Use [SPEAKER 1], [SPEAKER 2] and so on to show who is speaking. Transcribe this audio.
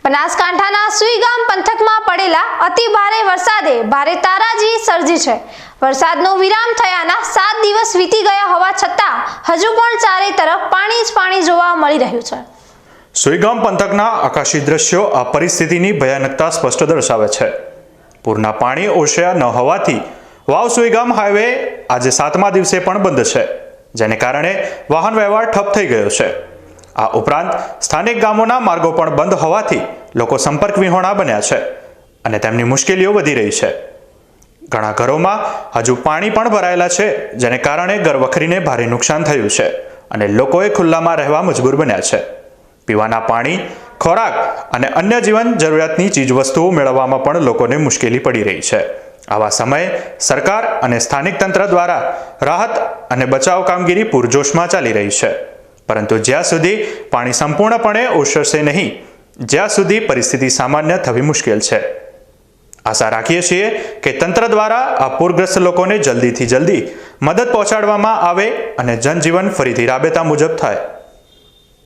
[SPEAKER 1] બનાસકાંઠાના સુઈગામ પંથકમાં પડેલા અતિ ભારે વરસાદે ભારે તારાજી સર્જી છે। વરસાદનો વિરામ થયાના 7 દિવસ વીતી ગયા હોવા છતાં હજુ પણ ચારે તરફ પાણી જ પાણી જોવા મળી રહ્યું છે।
[SPEAKER 2] સુઈગામ પંથકના આકાશી દ્રશ્યો આ પરિસ્થિતિની ભયાનકતા સ્પષ્ટ દર્શાવે છે। પૂરના પાણી ઓસર્યા ન હોવાથી વાવ સુઈગામ હાઈવે આજે 7મા દિવસે પણ બંધ છે, જેને કારણે વાહન વ્યવહાર ઠપ થઈ ગયો છે। આ ઉપરાંત સ્થાનિક ગામોના માર્ગો પણ બંધ હોવાથી લોકો સંપર્ક વિહોણા બન્યા છે અને તેમની મુશ્કેલીઓ વધી રહી છે। ઘણા ઘરોમાં હજુ પાણી પણ ભરાયેલા છે, જેને કારણે ઘર વખરીને ભારે નુકસાન થયું છે અને લોકોએ ખુલ્લામાં રહેવા મજબૂર બન્યા છે। પીવાના પાણી, ખોરાક અને અન્ય જીવન જરૂરિયાતની ચીજવસ્તુઓ મેળવવામાં પણ લોકોને મુશ્કેલી પડી રહી છે। આવા સમયે સરકાર અને સ્થાનિક તંત્ર દ્વારા રાહત અને બચાવ કામગીરી પૂરજોશમાં ચાલી રહી છે, પરંતુ જ્યાં સુધી પાણી સંપૂર્ણપણે ઓસરશે નહીં, જ્યાં સુધી પરિસ્થિતિ સામાન્ય થવી મુશ્કેલ છે। આશા રાખીએ છીએ કે તંત્ર દ્વારા આ પૂરગ્રસ્ત લોકોને જલ્દીથી જલ્દી મદદ પહોંચાડવામાં આવે અને જનજીવન ફરીથી રાબેતા મુજબ થાય।